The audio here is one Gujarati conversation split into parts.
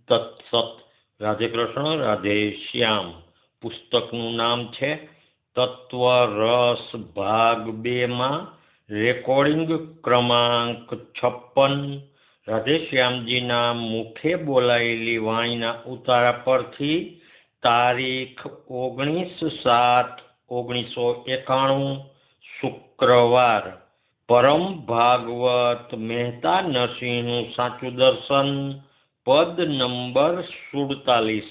તત્સત. રાધે કૃષ્ણ, રાધે શ્યામ. પુસ્તકનું નામ છે તત્વ રસ ભાગ 2 રેકોર્ડિંગ ક્રમાંક 56. રાધે શ્યામજીના મુખે બોલાયેલી વાણીના ઉતારા પરથી તારીખ 19/7/1991 શુક્રવાર. પરમ ભાગવત મહેતા નરસિંહનું સાચું દર્શન, પદ નંબર 47.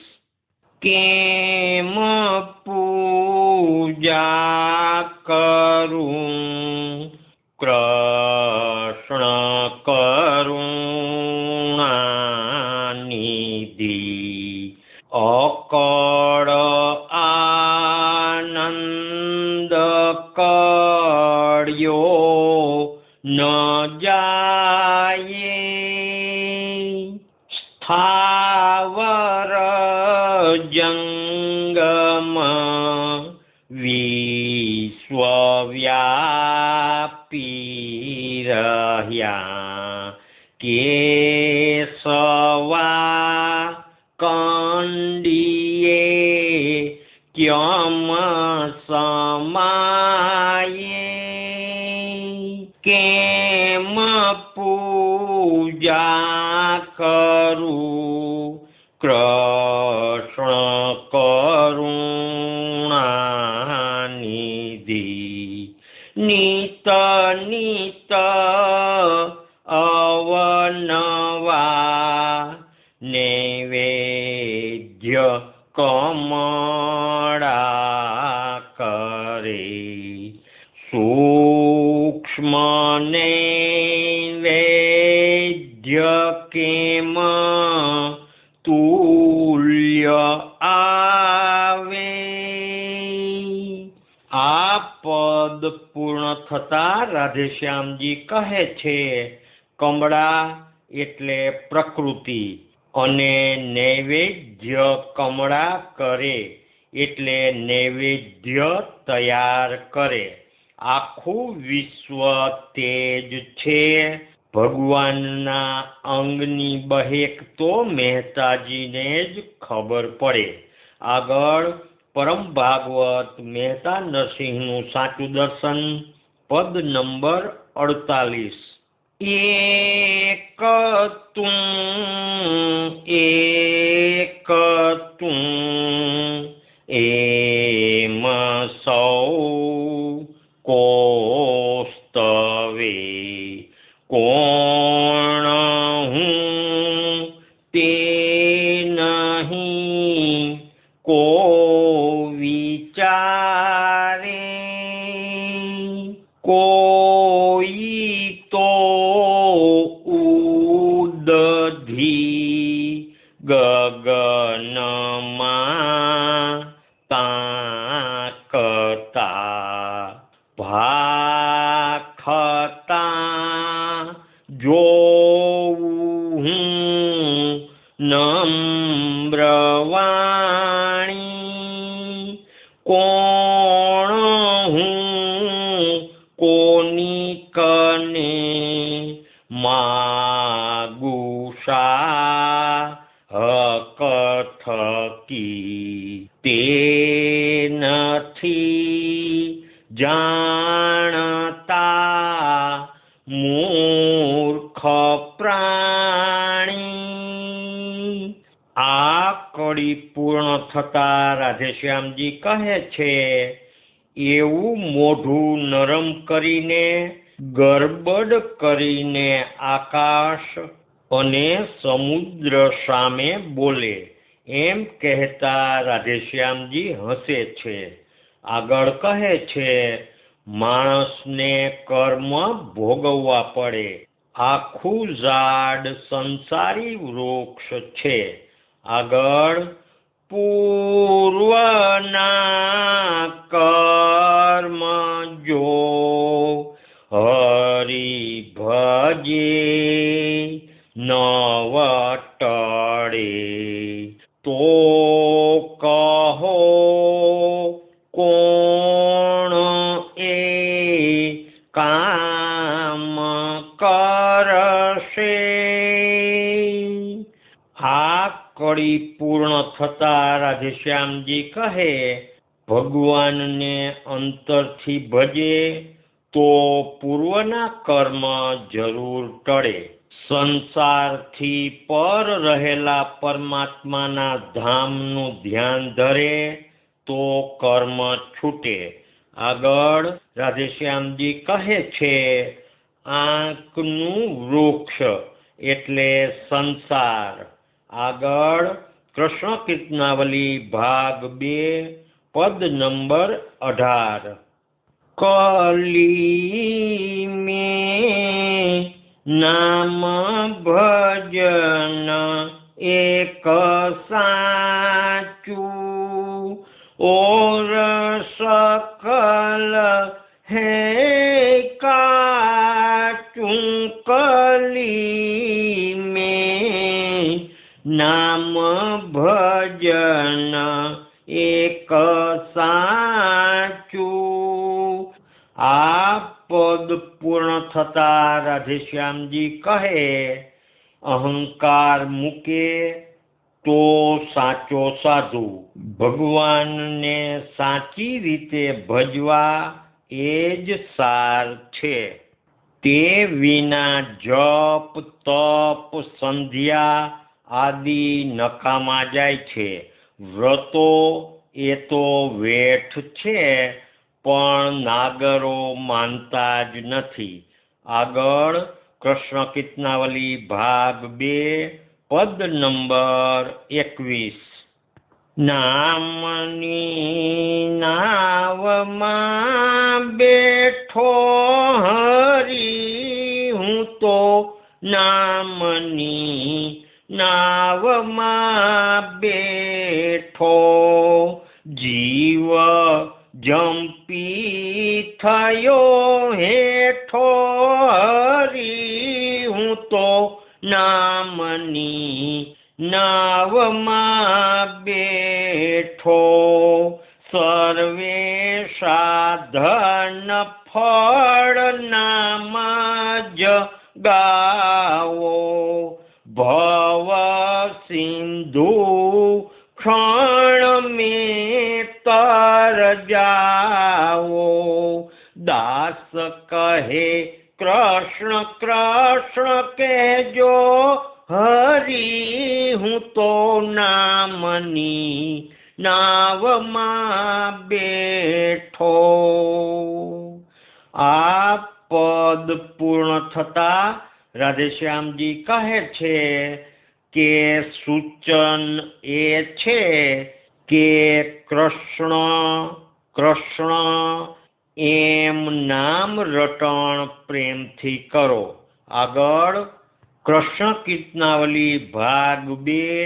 કેમ પૂજા કરું કૃષ્ણ કરુણાનિધિ, અકળ આનંદ કળ્યો ન જાય, સ્થાવર જંગમ વિશ્વવ્યાપી રહ્યા, કેશવા કંડીએ ક્યમ સમાયે, કેમ પૂજા કરું કૃષ્ણ કરુણાનિધિ, નિત નિત અવનવા નૈવેદ્ય કમળા કરે, સૂક્ષ્મ નૈવેદ્ય કેમ તુલ્ય આવે. આ પદ પૂર્ણ થતા રાધેશ્યામજી કહે છે, કમળા એટલે પ્રકૃતિ અને નૈવેદ્ય કમળા કરે એટલે નૈવેદ્ય તૈયાર કરે. આખું વિશ્વ તેજ છે. ભગવાનના અંગની બહેક તો મહેતાજીને જ ખબર પડે. આગળ પરમ ભાગવત મહેતા નરસિંહનું સાચું દર્શન, પદ નંબર 48. એક તું એમ સૌ કોસ્તવે, કોણ હું તે નહીં કો વિચારે, કોઈ તો ઉદધી ગગનમાં તાકતા, ભાખતા જોઉં નમ્રવાણી, કોણ હું કોની કને માગુષા હક થકી, તે નથી જાણતા મૂર્ખ પ્રાણી. આ કડી પૂર્ણ થતા રાધેશ્યામજી કહે છે, એવું મોઢું નરમ કરીને ગરબડ કરીને આકાશ અને સમુદ્ર સામે બોલે, એમ કહેતા રાધેશ્યામજી હસે છે. આગળ કહે છે, માણસને કર્મ ભોગવવા પડે. આખું ઝાડ સંસારી વૃક્ષ છે. આગળ પૂર્વના કર્મ જો હરિ ભજે નવ ટળે, તો કહો કોણ એ કા કળી પૂર્ણ થતા રાધેશ્યામજી કહે, ભગવાનને અંતરથી ભજે તો પૂર્વના કર્મ જરૂર ટળે. સંસારથી પર રહેલા પરમાત્માના ધામનું ધ્યાન ધરે તો કર્મ છૂટે. આગળ રાધેશ્યામજી કહે છે, આંકનું વૃક્ષ એટલે સંસાર. આગળ કૃષ્ણ કીર્તનાવલી ભાગ 2 પદ નંબર 18. કલી મેં નામ ભજન એક સાચું, ઓર સકલ હૈ કાચું. કલી મેં નામ ભજન એક સાચું. આ પદ પૂર્ણ થતા રાધેશ્યામજી કહે, અહંકાર મૂકે તો સાચો સાધુ. ભગવાનને સાચી રીતે ભજવા એ જ સાર છે. તે વિના જપ તપ સંધ્યા આદિ નકામા જાય છે. વ્રતો એ તો વેઠ છે, પણ નાગરો માનતા જ નથી. આગળ કૃષ્ણ કીર્તનાવલી ભાગ 2 પદ નંબર 21. નામની નાવમાં બેઠો હરી, હું તો નામની નાવમાં બેઠો. જીવ જંપી થયો હેઠો હરી, હું તો નામની નાવમાં બેઠો. સર્વે સાધન ફળ નામ જ ગાવો, ભવ સિંધુ ક્ષણ મેં તર જાઓ. દાસ કહે કૃષ્ણ કૃષ્ણ કહેજો હરી, હું તો નામની નાવમાં બેઠો. આ પદ પૂર્ણ થતા રાધેશ્યામજી કહે છે કે સૂચન એ છે કે કૃષ્ણ કૃષ્ણ એમ નામ રટણ પ્રેમથી કરો. આગળ કૃષ્ણ કીર્તનાવલી ભાગ 2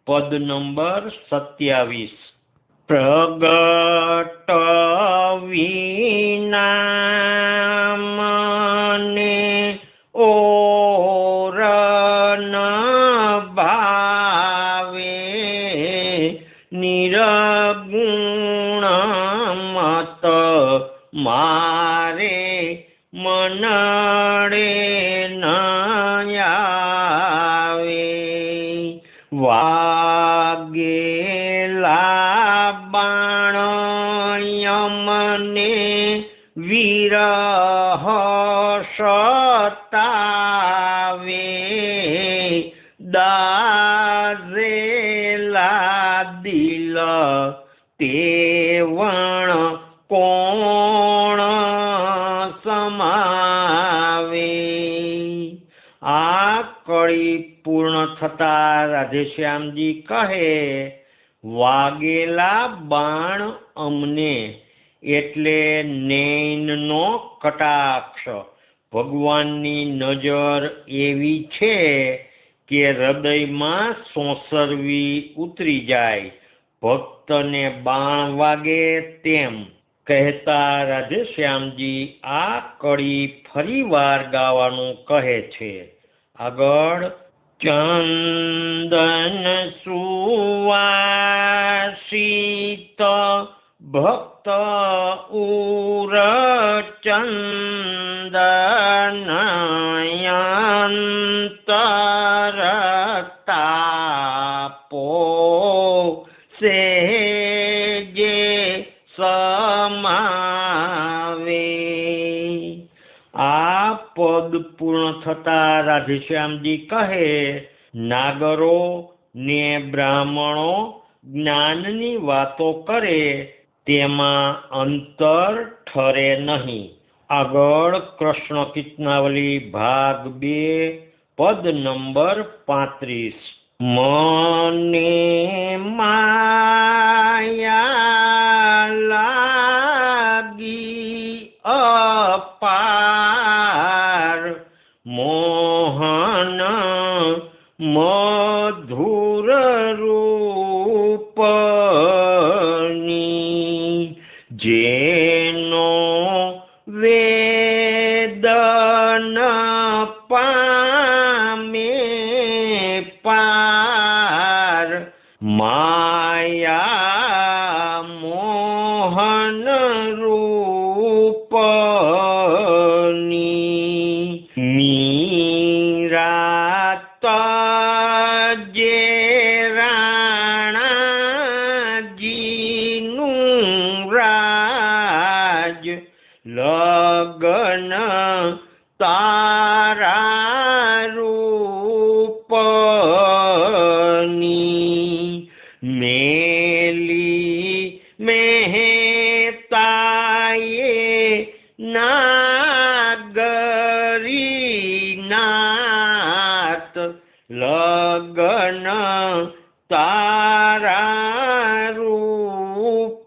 પદ નંબર 27. પ્રગટ વિના મને ઓર ન ભાવે, નિર્ગુણ મત મારે મનડે ન આવે. વાગેલા બાણ યમને વિરહ સતાવે, દાઝેલા દિલ તેવણ કોણ સમાવે. આ કળી પૂર્ણ થતા રાધેશ્યામજી કહે, વાગેલા બાણ અમને એટલે નૈનનો કટાક્ષ. ભગવાનની નજર એવી છે કે હૃદયમાં સોંસરવી ઉતરી જાય, ભક્તને બાણ વાગે તેમ. કહેતા રાધેશ્યામજી આ કળી ફરી વાર ગાવાનું કહે છે. આગળ ચંદન સુવાસિત ભક્ત ઉર ચંદનયંતર તાપો, આ પદ પૂર્ણ થતા રાધેશ્યામજી કહે, નાગરો ને બ્રાહ્મણો જ્ઞાનની વાતો કરે તેમાં અંતર ઠરે નહીં. આગળ કૃષ્ણ કીર્તનાવલી ભાગ 2 પદ નંબર 35. મને માયા લાગી અપાર, મોહન મધુર રૂપની, જેનો વેદન પામે પાર, માયા મોહન રૂપની, મીરા તજે રાણાજીનું રાજ, લગન તારા રૂપની, મેલી મહેતાએ નાગરી નાત, લગન તારા રૂપની,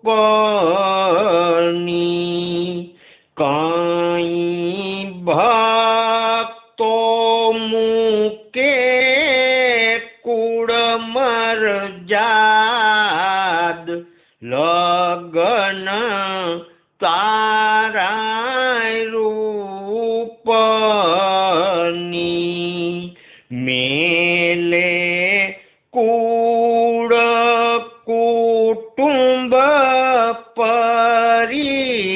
કઈ ભક્તો મૂકે કુળ મરજાદ, લગન તારા રૂપની, મેલે કુળ કુટુંબ પરિવાર,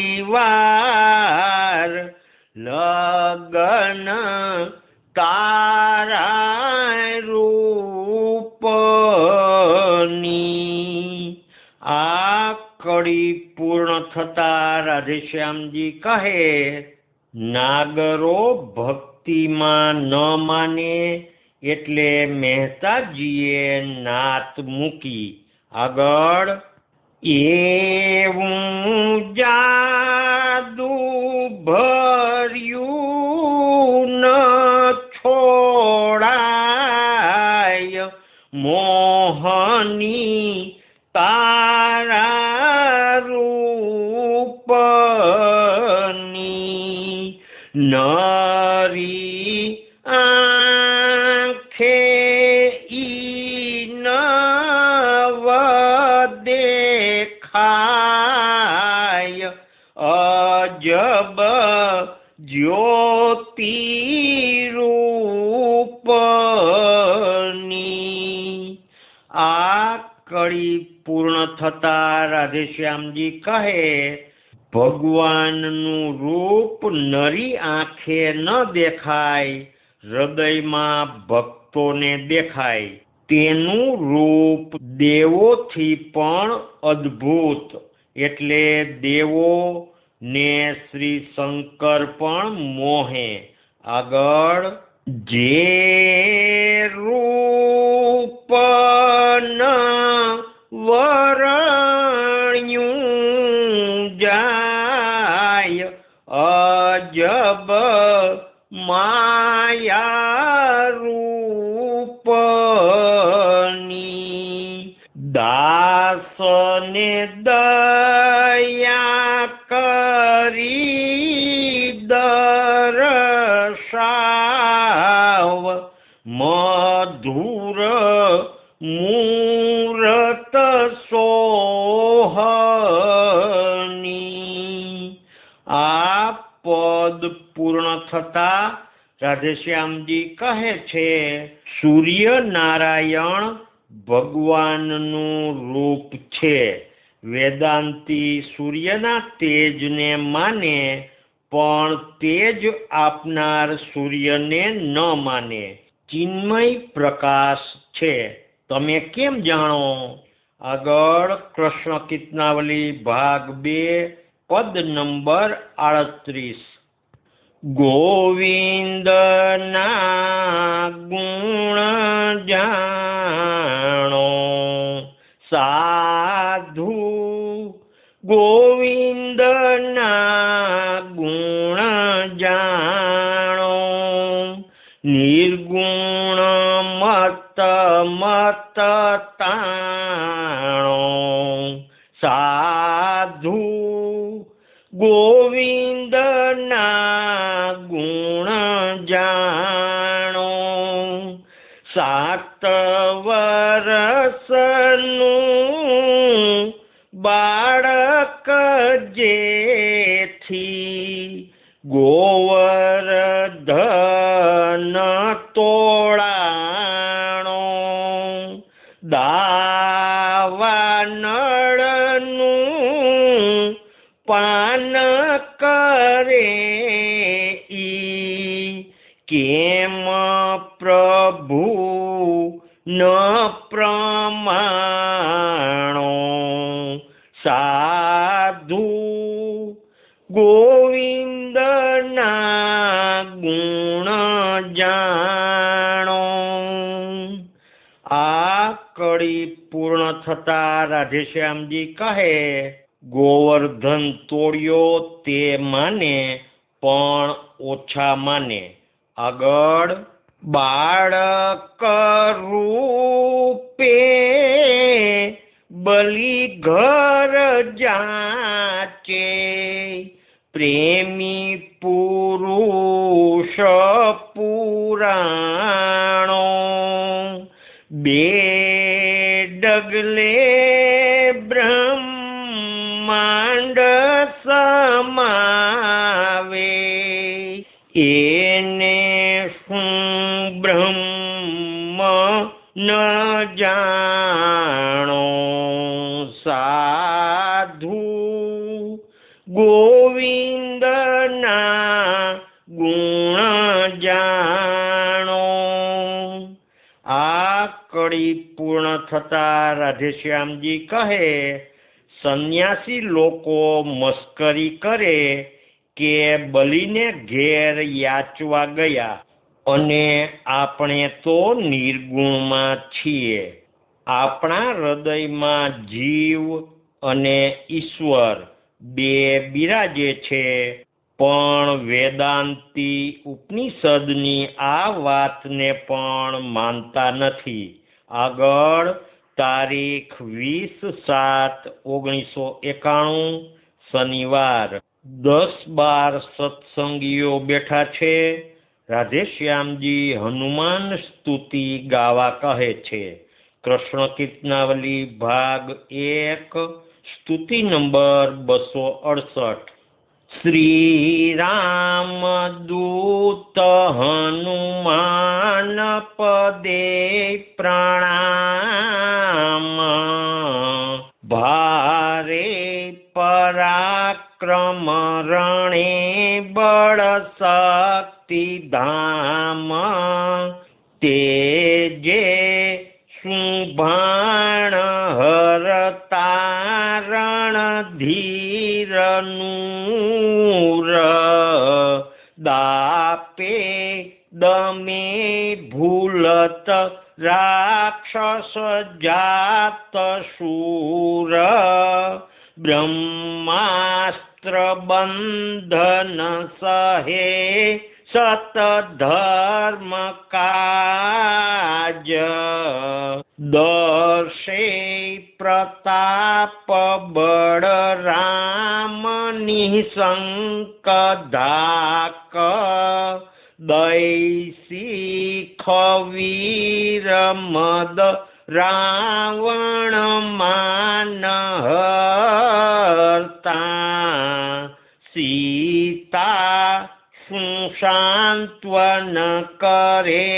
લગન તારા રૂપની. આ કડી પૂર્ણ થતા રાધેશ્યામજી કહે, નાગરો ભક્તિમાં ન માને એટલે મહેતાજીએ નાત મૂકી. આગળ, એવું જાદુ ભર્યું ન છોડાય, મોહની તારા રૂપની, નરી આંખે ઈ નવ દેખાય, અજબ જ્યોતિ રૂપની. આ કડી પૂર્ણ થતા રાધેશ્યામજી કહે, ભગવાનનું રૂપ નરી આંખે ન દેખાય, હૃદયમાં ભક્તોને દેખાય. તેનું રૂપ દેવોથી પણ અદ્ભુત, એટલે દેવો ને શ્રી શંકર પણ મોહે. આગળ, જે રૂપ ન વરણ્યું જાય, અજબ માયા રૂપની, દાસને દયા કરી દર્શાવ, મધુર મૂરત સોહની. આ પદ પૂર્ણ થતા રાધેશ્યામજી કહે છે, સૂર્યનારાયણ ભગવાનનું રૂપ છે. વેદાંતી સૂર્યના તેજને માને, પણ તેજ આપનાર સૂર્યને ન માને. ચિન્મય પ્રકાશ છે, તમે કેમ જાણો? આગળ કૃષ્ણ કીર્તનાવલી ભાગ 2 પદ નંબર 38. ગોવિંદના ગુણ જાણો સાધુ ગોવિંદના ગુણ જાણો નિર્ગુણ મત મત તાણો સાધુ ગોવિંદના ગુણ જાણો સાત વરસનું બાળક જેથી ગોવર્ધન તોળાણો દાવા નળનું પાન કરે ઈ કેમ પ્રભુ ન પ્રમાણો સાધુ ગોવિંદના ગુણ જાણો. આ કડી પૂર્ણ થતા રાધેશ્યામજી કહે, ગોવર્ધન તોડ્યો તે માને પણ ઓછા માને. આગળ બાળક રૂપે બલી ઘર જાચે પ્રેમી પુરુષ પુરાણો બે ડગલે બ્રહ્માંડ સમાવે એને શું બ્રહ્મ ન જાણો સાધુ ગોવિંદના ગુણ જાણો. આ કડી પૂર્ણ થતા રાધેશ્યામજી કહે, સંન્યાસી લોકો મસ્કરી કરે કે બલીને ઘેર યાચવા ગયા અને આપણે તો નિર્ગુણમાં છીએ. આપણા હૃદયમાં જીવ અને ઈશ્વર બે બિરાજે છે, પણ વેદાંતી ઉપનિષદની આ વાતને પણ માનતા નથી. આગળ તારીખ 20/7/1991 શનિવાર 10-12 સત્સંગીઓ બેઠા છે. રાધેશ્યામજી હનુમાન સ્તુતિ ગાવા કહે છે. કૃષ્ણ કીર્તનાવલી ભાગ 1 સ્તુતિ નંબર 268. શ્રી રામ દૂત હનુમાન પદે પ્રણામ ભારે પરાક્રમ રણે બળ શક્તિ ધામ તેજે શુભાણ હરતા રણધીર નૂર દાપે દમે ભૂલત રાક્ષસ જાત શૂર બ્રહ્માસ્ત્ર બંધન સહે સત ધર્મ કાજ દર્શે પ્રતાપ બળ રામ નિશંક ધાક દૈસી ખવીર મદ રાવણ માન હરતા સીતા સુશાંત્વન કરે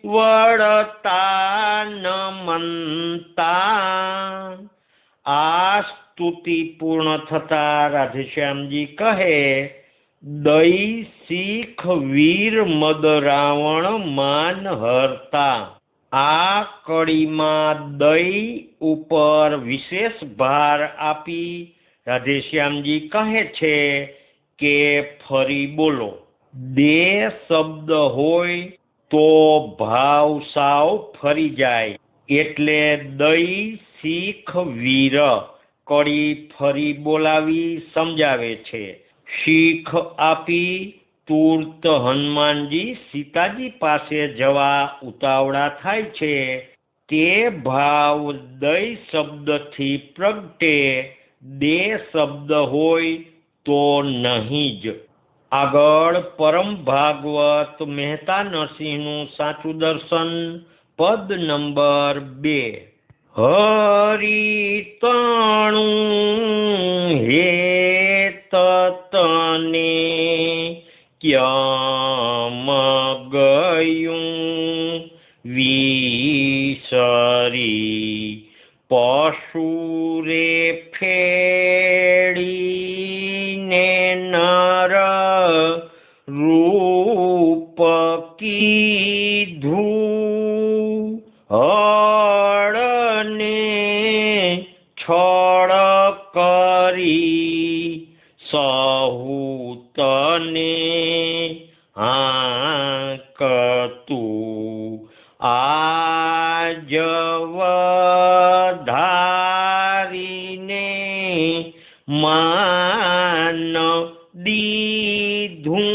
વળતા ન મનતા. આ સ્તુતિ પૂર્ણ થતા રાધેશ્યામજી કહે, દઈ શીખ વીર મદ રાવણ માન હરતા. આ કડીમાં દઈ ઉપર વિશેષ ભાર આપી રાધેશ્યામજી કહે છે કે ફરી બોલો. દે શબ્દ હોય તો ભાવ સાવ ફરી જાય, એટલે દઈ શીખ વીર કડી ફરી બોલાવી સમજાવે છે. શીખ આપી તુર્ત હનુમાનજી સીતાજી પાસે જવા ઉતાવળા થાય છે. તે ભાવ દઈ શબ્દથી પ્રગટે, દે શબ્દ હોય તો નહીં જ. આગળ પરમ ભાગવત મહેતા નરસિંહનું સાચું દર્શન, પદ નંબર 2. હરિતણું હેત તને ક્યમ ગયું વિસરી, પશુરે ફેડીને નર રૂપ કીધું, હળને છળ કરી સહુતને હાંકતું, આજ વધારીને માન દીધું,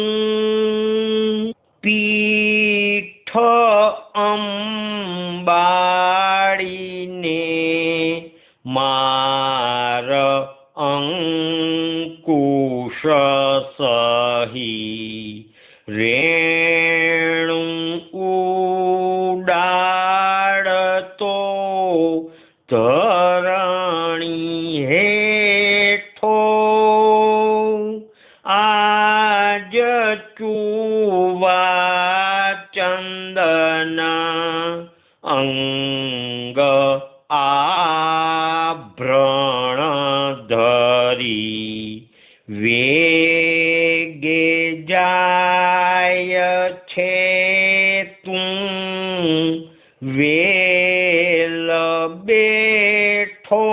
પીઠ અંબાડીને માર અંકુશ સહી, રેણું ઉડાડતો ધરણી હેઠો, આજ ચુવા ચંદન અંગ આભરણ ધરી, વેગે જાય છે તું વેલ બેઠો.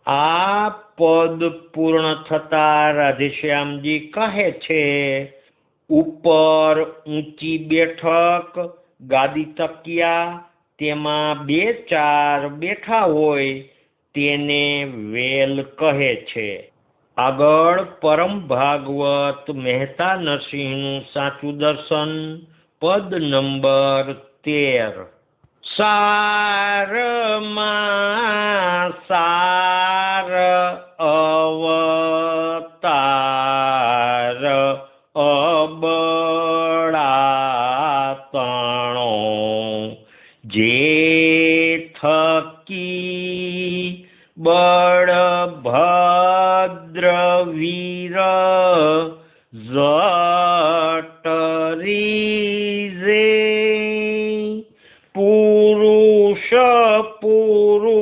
આ પદ પૂર્ણ થતા રાધેશ્યામજી કહે છે, ઉપર ઊંચી બેઠક, ગાદી તકિયા, તેમાં 2-4 બેઠા હોય તેને વેલ કહે છે. આગળ પરમ ભાગવત મહેતા નરસિંહનું સાચું દર્શન, પદ નંબર 13. સારમાં સાર અવતાર અબળાતણો, જે થકી બળભદ્ર વીર જટરીજે, પુરુષ પુરુષાતન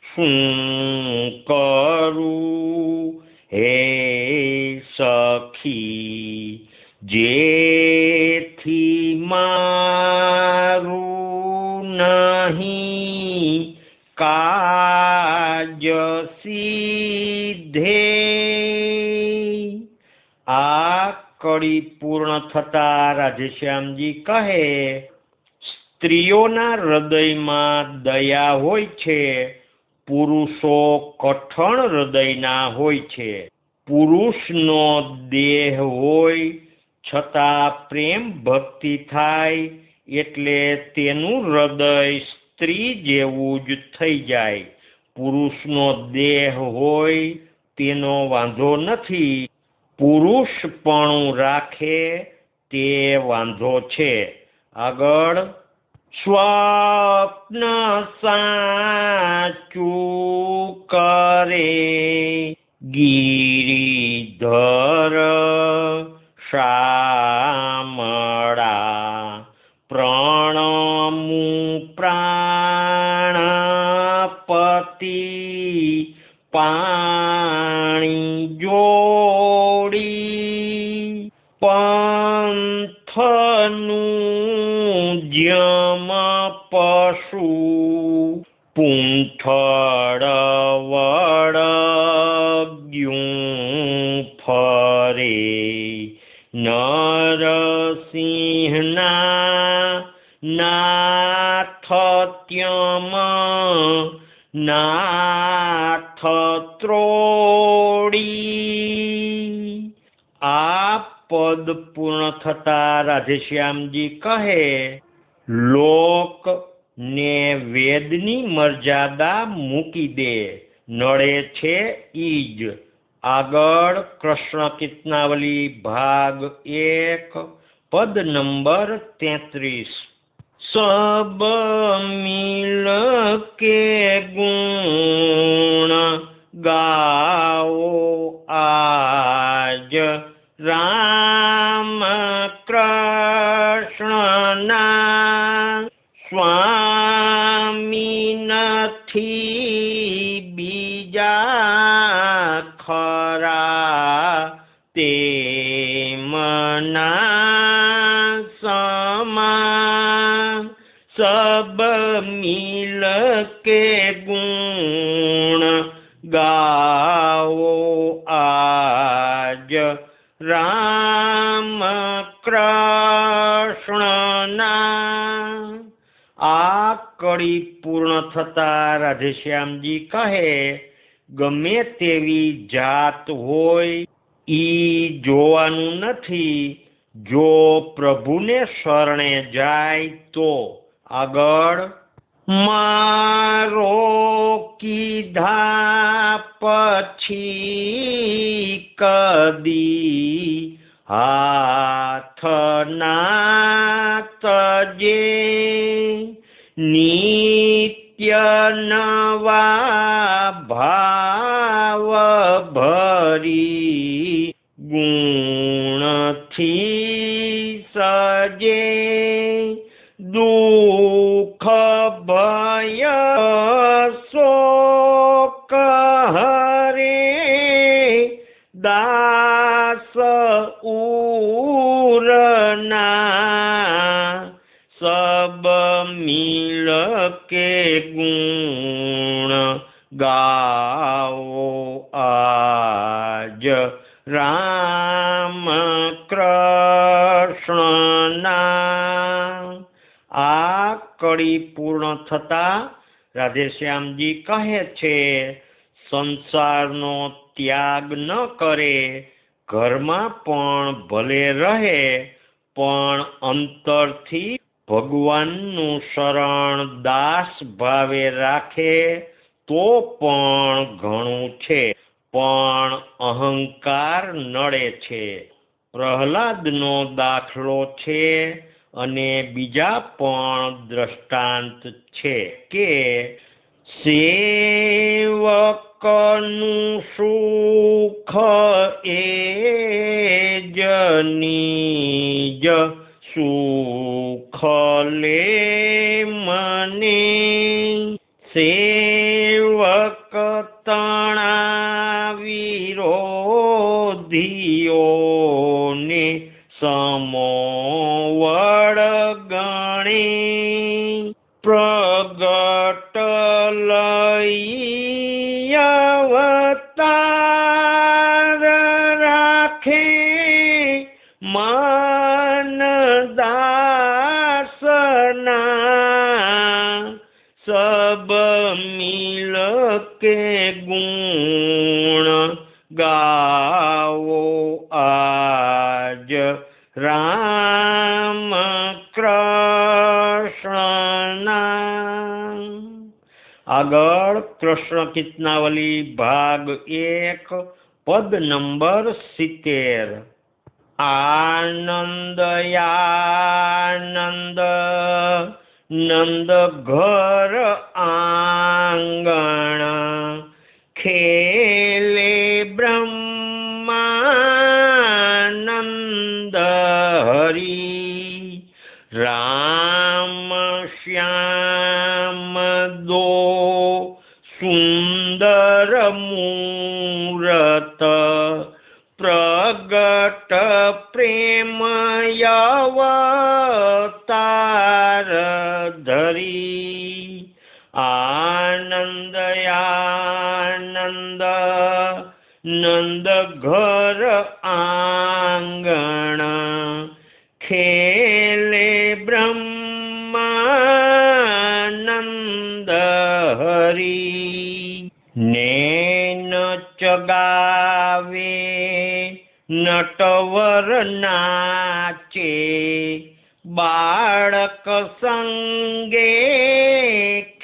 શું કરું હે સખી, જેથી મારું નહીં કાજ સીધે. આ કડી પૂર્ણ થતા રાધેશ્યામજી કહે, સ્ત્રીઓના હૃદયમાં દયા હોય છે, પુરુષો કઠણ હૃદયના હોય છે. પુરુષનો દેહ હોય છતાં પ્રેમ ભક્તિ થાય એટલે તેનું હૃદય સ્ત્રી જેવું જ થઈ જાય. પુરુષનો દેહ હોય તેનો વાંધો નથી, પુરુષપણું રાખે તે વાંધો છે. આગળ સ્વપ્ન સાચું કરે ગિરિધર શામળા, પ્રણમુ પ્રાણપતિ પાણી જોડી, પંથનું જમ પશુ પૂંઠળ વડ ત્રોડી. આ પદ પૂર્ણ થતા રાધેશ્યામજી કહે, લોક ને વેદની મર્યાદા મૂકી દે, નડે છે ઈજ. આગળ કૃષ્ણ કીર્તનાવલી ભાગ 1 પદ નંબર 33. સબ મિલ કે ગુણ ગાઓ આજ, રામ કૃષ્ણના સ્વામી નથી બીજા ખરા, તેમના સમા. સબ મિલ કે ગુણ ગાઓ આજ, રામ કૃષ્ણના. આ કડી પૂર્ણ થતા રાધેશ્યામજી કહે, ગમે તેવી જાત હોય ઈ જોવાનું નથી, જો પ્રભુને શરણે જાય તો. આગળ મારો કીધા પછી કદી હાથ ના તજે, નિત્ય નવા ભાવ ભરી ગુણથી સજે. દુઃખ ભય શોક હરે, દાસ ઉરના. સબ મિલ કે ગુણ ગાઓ આજ, રામ કૃષ્ણના. આ કડી પૂર્ણ થતા રાધેશ્યામજી કહે છે, સંસારનો ત્યાગ ન કરે, ઘરમાં પણ ભલે રહે, પણ અંતરથી ભગવાનનું શરણ દાસ ભાવે રાખે તો પણ ઘણું છે, પણ અહંકાર નડે છે. પ્રહલાદનો દાખલો છે અને બીજા પણ દ્રષ્ટાંત છે કે સેવકનું સુખ એ જ નિજ સુખ લે મને. સેવક તણા વિરોધીઓને સમો વળગણે. પ્રગટ લઈ અવતાર રાખે, મન દાસના. સબ મિલ કે ગુણ ગાઓ આજ, રામ કૃષ્ણના. આગળ કૃષ્ણ કીર્તનાવલી ભાગ 1 પદ નંબર 70. આનંદ આનંદ નંદ ઘર આંગણ, ખેલે બ્રહ્માનંદ હરી. રામ શ્યામ દો સુંદર મૂરત, પ્રગટ પ્રેમ અવતાર ધરી. આનંદ આનંદ નંદ ઘર આંગણ, ખેલે બ્રહ્માનંદ હરી. ને નૈન ચગાવે નટવર નાચે બાળક સંગે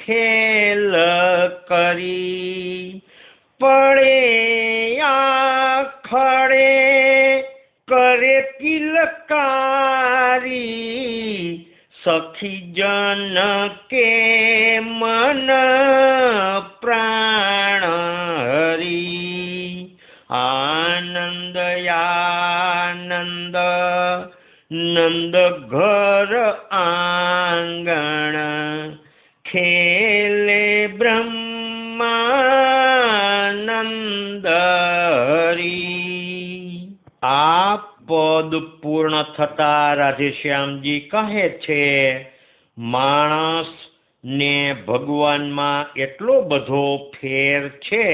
ખેલ કરી પડે આખડે કરે કિલકારી સખી જન કે મન પ્રાણ હરી આનંદ આનંદ નંદ ઘર આંગણ ખેલે બ્રહ્માનંદ હરી। આ પદ પૂર્ણ થતા રાધેશ્યામજી કહે છે, માણસ ને ભગવાનમાં એટલો બધો ફેર છે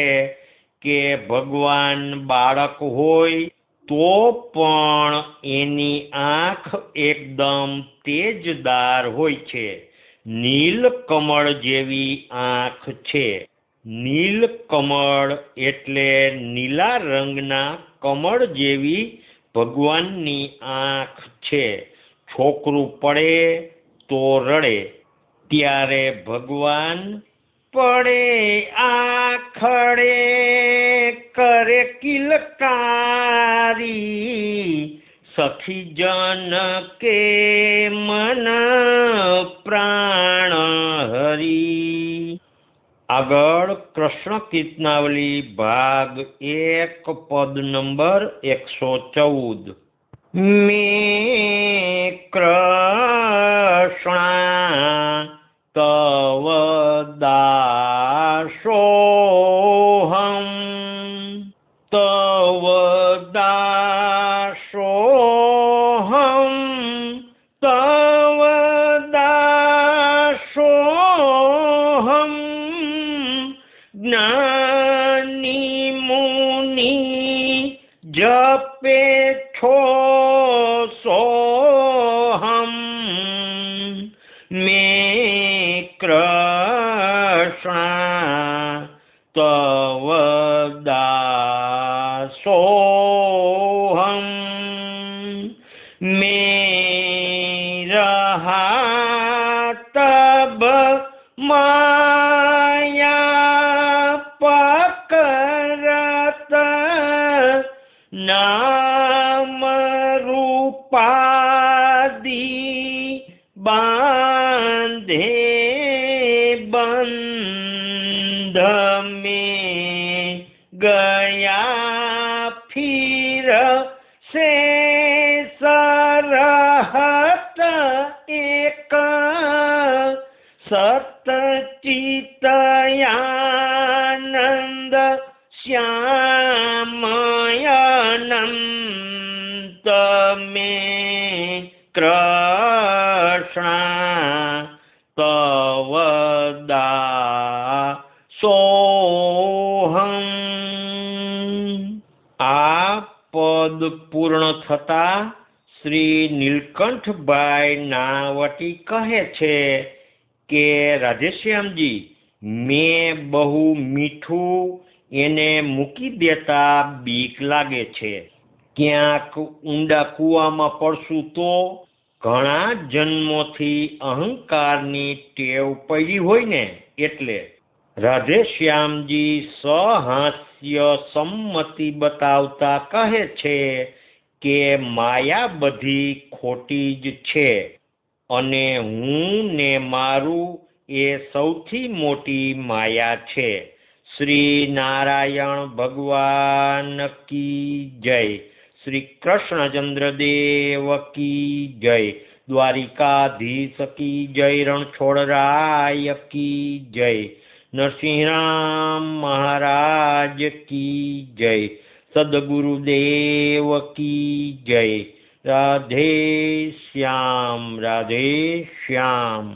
કે ભગવાન બાળક હોય તો પણ એની આંખ એકદમ તેજદાર હોય છે, નીલકમળ જેવી આંખ છે। નીલકમળ એટલે નીલા રંગના કમળ જેવી ભગવાનની આંખ છે। છોકરું પડે તો રડે ત્યારે ભગવાન પડે આખડે કરે કિલકારી સખી જન કે મન પ્રાણ હરી। આગળ કૃષ્ણ કીર્તનાવલી ભાગ 1 પદ નંબર 114। મેં કૃષ્ણ તવ દાસોહમ તવ દાસોહમ તવ દાસોહમ જ્ઞાની મુનિ જપે છો સોહમ। મેં કૃષ્ણ તવ દાસોહમ મેં રહા તબ માયા પકરત નામ રૂપાદી બાંધે બંધ में गया फिर से सरहत एक सतचितयानंद श्यामयानंत में कृष्ण तव દાસોહમ। આ પદ પૂર્ણ થતા શ્રી નીલકંઠભાઈ નાણાવટી કહે છે કે રાધેશ્યામજી, મેં બહુ મીઠું એને મૂકી દેતા બીક લાગે છે। ક્યાંક ઊંડા કૂવામાં પડશું તો ઘણા જન્મોથી અહંકારની ટેવ પડી હોય ને એટલે। રાધેશ્યામજી સહાસ્ય સંમતિ બતાવતા કહે છે કે માયા બધી ખોટી જ છે અને હું ને મારું એ સૌથી મોટી માયા છે। શ્રી નારાયણ ભગવાન કી જય। શ્રી કૃષ્ણચંદ્ર દેવ કી જય। દ્વારિકાધીશ કી જય। રણછોડરાય કી જય। નરસિંહરામ મહારાજ કી જય। સદગુરુદેવ કી જય। રાધે શ્યામ, રાધે શ્યામ।